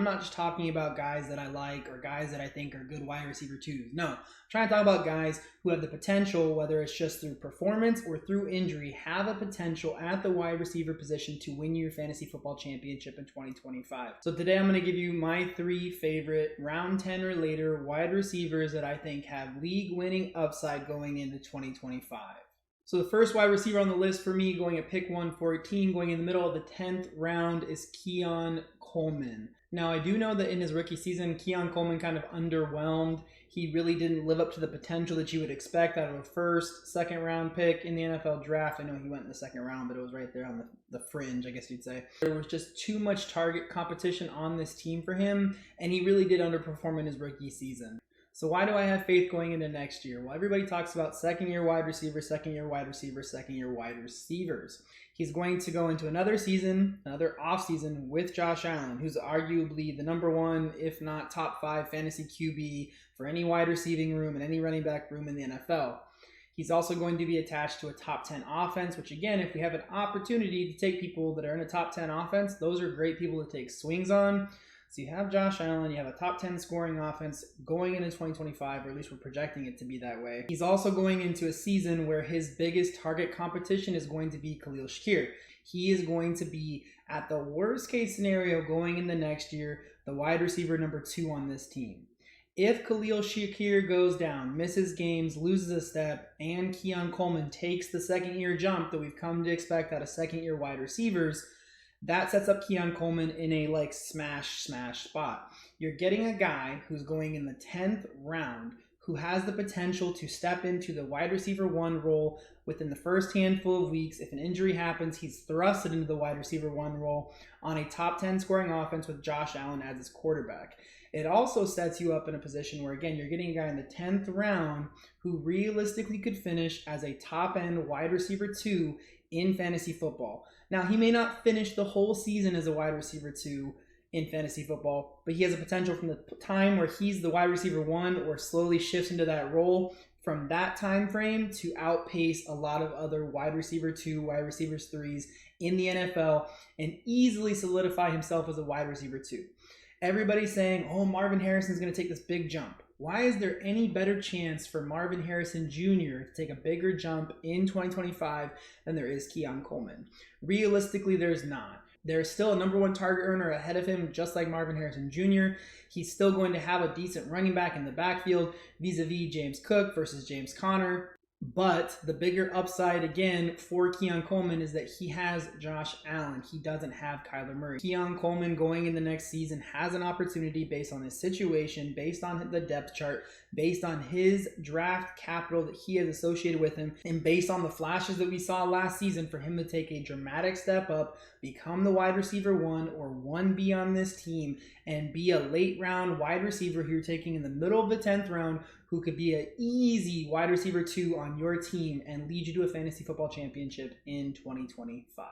I'm not just talking about guys that I like or guys that I think are good wide receiver twos. No, I'm trying to talk about guys who have the potential, whether it's just through performance or through injury, have a potential at the wide receiver position to win your fantasy football championship in 2025. So today I'm going to give you my 3 favorite round 10 or later wide receivers that I think have league winning upside going into 2025. So the first wide receiver on the list for me, going at pick 114, going in the middle of the 10th round, is Keon Coleman. Now, I do know that in his rookie season, Keon Coleman kind of underwhelmed. He really didn't live up to the potential that you would expect out of a first, second round pick in the NFL draft. I know he went in the second round, but it was right there on the fringe, I guess you'd say. There was just too much target competition on this team for him, and he really did underperform in his rookie season. So why do I have faith going into next year? Well, everybody talks about second-year wide receivers, second-year wide receivers, second-year wide receivers. He's going to go into another season, another offseason with Josh Allen, who's arguably the number 1, if not top 5 fantasy QB for any wide receiving room and any running back room in the NFL. He's also going to be attached to a top 10 offense, which again, if we have an opportunity to take people that are in a top 10 offense, those are great people to take swings on. So you have Josh Allen, you have a top 10 scoring offense going into 2025, or at least we're projecting it to be that way. He's also going into a season where his biggest target competition is going to be Khalil Shakir. He is going to be, at the worst case scenario going into next year, the wide receiver number 2 on this team. If Khalil Shakir goes down, misses games, loses a step, and Keon Coleman takes the second-year jump that we've come to expect out of second-year wide receivers, that sets up Keon Coleman in a smash spot. You're getting a guy who's going in the 10th round who has the potential to step into the wide receiver 1 role within the first handful of weeks. If an injury happens, he's thrusted into the wide receiver 1 role on a top 10 scoring offense with Josh Allen as his quarterback. It also sets you up in a position where, again, you're getting a guy in the 10th round who realistically could finish as a top-end wide receiver 2 in fantasy football. Now, he may not finish the whole season as a wide receiver 2 in fantasy football, but he has a potential from the time where he's the wide receiver 1 or slowly shifts into that role from that time frame to outpace a lot of other wide receiver 2, wide receivers 3s in the NFL and easily solidify himself as a wide receiver 2. Everybody's saying, oh, Marvin Harrison's going to take this big jump. Why is there any better chance for Marvin Harrison Jr. to take a bigger jump in 2025 than there is Keon Coleman? Realistically, there's not. There's still a number 1 target earner ahead of him, just like Marvin Harrison Jr. He's still going to have a decent running back in the backfield vis-a-vis James Cook versus James Conner. But the bigger upside, again, for Keon Coleman is that he has Josh Allen. He doesn't have Kyler Murray. Keon Coleman going in the next season has an opportunity based on his situation, based on the depth chart, based on his draft capital that he has associated with him, and based on the flashes that we saw last season for him to take a dramatic step up, become the wide receiver 1 or 1B on this team, and be a late round wide receiver who you're taking in the middle of the 10th round, who could be an easy wide receiver 2 on your team and lead you to a fantasy football championship in 2025.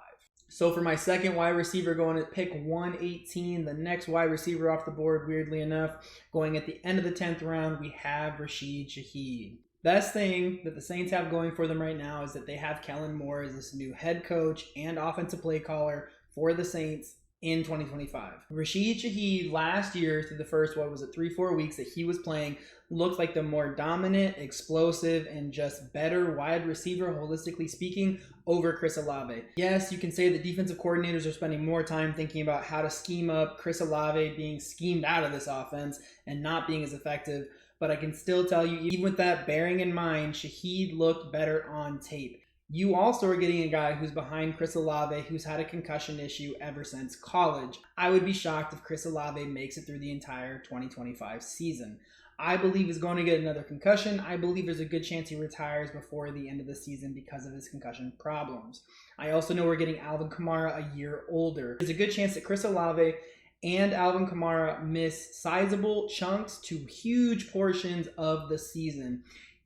So for my second wide receiver going at pick 118, the next wide receiver off the board, weirdly enough, going at the end of the 10th round, we have Rasheed Shahid. Best thing that the Saints have going for them right now is that they have Kellen Moore as this new head coach and offensive play caller for the Saints in 2025. Rasheed Shahid last year through the first, 3-4 weeks that he was playing, looked like the more dominant, explosive, and just better wide receiver, holistically speaking, over Chris Olave. Yes, you can say that defensive coordinators are spending more time thinking about how to scheme up Chris Olave being schemed out of this offense and not being as effective, but I can still tell you, even with that bearing in mind, Shahid looked better on tape. You also are getting a guy who's behind Chris Olave, who's had a concussion issue ever since college. I would be shocked if Chris Olave makes it through the entire 2025 season. I believe he's going to get another concussion. I believe there's a good chance he retires before the end of the season because of his concussion problems. I also know we're getting Alvin Kamara a year older. There's a good chance that Chris Olave and Alvin Kamara miss sizable chunks to huge portions of the season.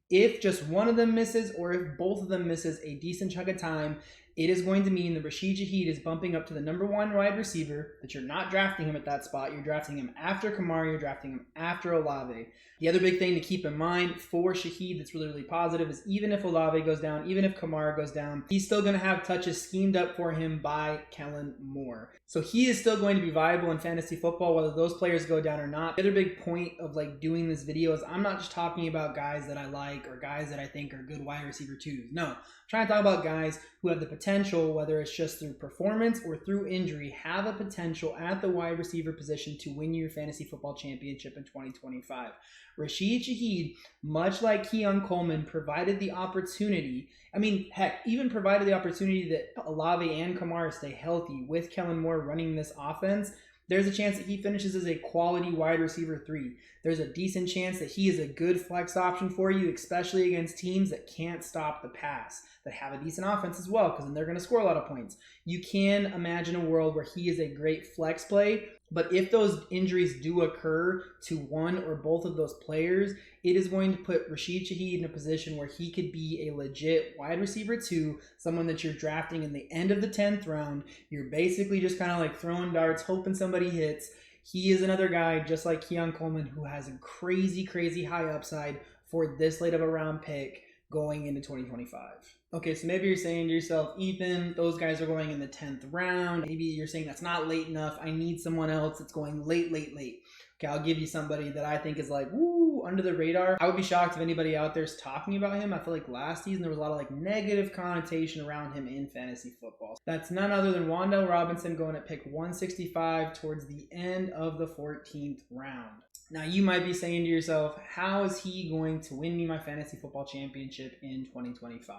If just one of them misses or if both of them misses a decent chunk of time, it is going to mean that Rasheed Shahid is bumping up to the #1 wide receiver, that you're not drafting him at that spot. You're drafting him after Kamara, you're drafting him after Olave. The other big thing to keep in mind for Shahid that's really, really positive is even if Olave goes down, even if Kamara goes down, he's still going to have touches schemed up for him by Kellen Moore. So he is still going to be viable in fantasy football, whether those players go down or not. The other big point of doing this video is I'm not just talking about guys that I like or guys that I think are good wide receiver twos. No, I'm trying to talk about guys who have the potential, whether it's just through performance or through injury, have a potential at the wide receiver position to win your fantasy football championship in 2025. Rasheed Shahid, much like Keon Coleman, provided the opportunity. I mean, heck, even provided the opportunity that Olave and Kamara stay healthy with Kellen Moore running this offense. There's a chance that he finishes as a quality wide receiver 3. There's a decent chance that he is a good flex option for you, especially against teams that can't stop the pass, that have a decent offense as well, because then they're going to score a lot of points. You can imagine a world where he is a great flex play, but if those injuries do occur to one or both of those players, it is going to put Rasheed Shahid in a position where he could be a legit wide receiver 2, someone that you're drafting in the end of the 10th round. You're basically just kind of throwing darts, hoping somebody hits. He is another guy, just like Keon Coleman, who has a crazy, crazy high upside for this late of a round pick going into 2025. Okay, so maybe you're saying to yourself, Ethan, those guys are going in the 10th round. Maybe you're saying that's not late enough. I need someone else that's going late. Okay, I'll give you somebody that I think is woo, under the radar. I would be shocked if anybody out there is talking about him. I feel like last season there was a lot of negative connotation around him in fantasy football. That's none other than Wan'Dale Robinson going at pick 165 towards the end of the 14th round. Now you might be saying to yourself, how is he going to win me my fantasy football championship in 2025?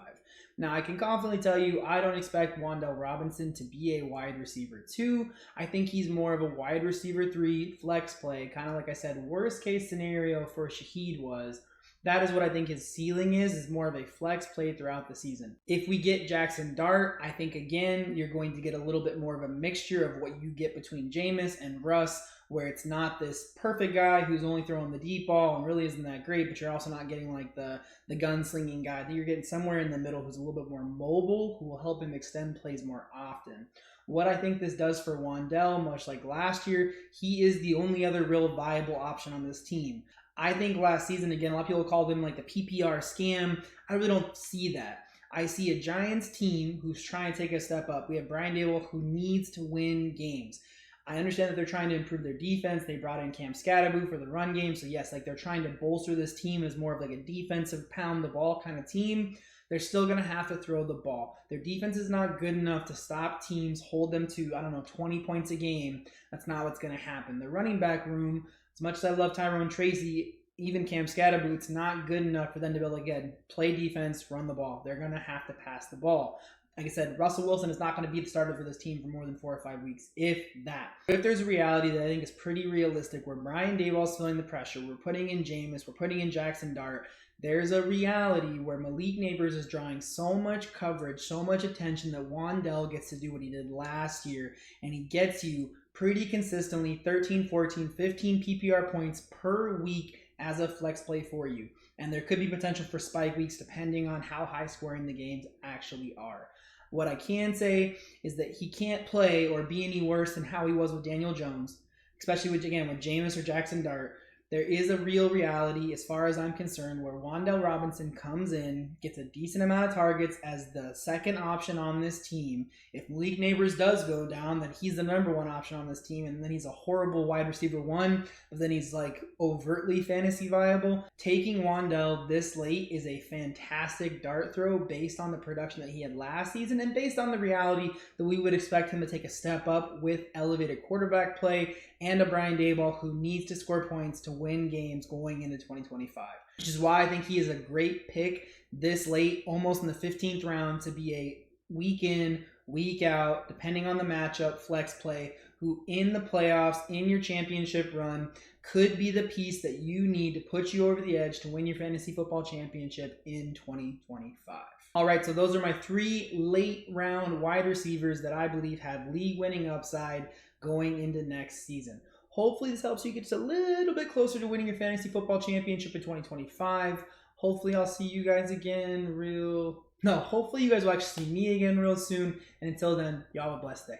Now I can confidently tell you I don't expect Wan'Dale Robinson to be a wide receiver 2. I think he's more of a wide receiver 3 flex play, kind of like I said, worst case scenario for Shahid was. That is what I think his ceiling is more of a flex play throughout the season. If we get Jackson Dart, I think again, you're going to get a little bit more of a mixture of what you get between Jameis and Russ, where it's not this perfect guy who's only throwing the deep ball and really isn't that great, but you're also not getting the gunslinging guy. That you're getting somewhere in the middle who's a little bit more mobile, who will help him extend plays more often. What I think this does for Wan'Dale, much like last year, he is the only other real viable option on this team. I think last season, again, a lot of people called him the PPR scam. I really don't see that. I see a Giants team who's trying to take a step up. We have Brian Daboll who needs to win games. I understand that they're trying to improve their defense. They brought in Cam Scatterboo for the run game. So yes, they're trying to bolster this team as more of a defensive pound the ball kind of team. They're still going to have to throw the ball. Their defense is not good enough to stop teams, hold them to, 20 points a game. That's not what's going to happen. The running back room, as much as I love Tyrone Tracy, even Cam Scatterboo, it's not good enough for them to be able to, again, play defense, run the ball. They're going to have to pass the ball. Like I said, Russell Wilson is not going to be the starter for this team for more than 4 or 5 weeks, if that. But if there's a reality that I think is pretty realistic, where Brian Daboll's feeling the pressure, we're putting in Jameis, we're putting in Jackson Dart, there's a reality where Malik Neighbors is drawing so much coverage, so much attention that Wan'Dale gets to do what he did last year, and he gets you pretty consistently 13, 14, 15 PPR points per week as a flex play for you. And there could be potential for spike weeks depending on how high scoring the games actually are. What I can say is that he can't play or be any worse than how he was with Daniel Jones, especially with Jameis or Jackson Dart. There is a real reality, as far as I'm concerned, where Wan'Dale Robinson comes in, gets a decent amount of targets as the second option on this team. If Malik Neighbors does go down, then he's the #1 option on this team, and then he's a horrible wide receiver 1, but then he's overtly fantasy viable. Taking Wan'Dale this late is a fantastic dart throw based on the production that he had last season and based on the reality that we would expect him to take a step up with elevated quarterback play and a Brian Daboll who needs to score points to win games going into 2025. Which is why I think he is a great pick this late, almost in the 15th round, to be a week in, week out, depending on the matchup, flex play, who in the playoffs, in your championship run, could be the piece that you need to put you over the edge to win your fantasy football championship in 2025. All right, so those are my 3 late round wide receivers that I believe have league winning upside going into next season. Hopefully this helps you get just a little bit closer to winning your fantasy football championship in 2025. Hopefully I'll see you guys again real No, hopefully you guys will actually see me again real soon. And until then, y'all have a blessed day.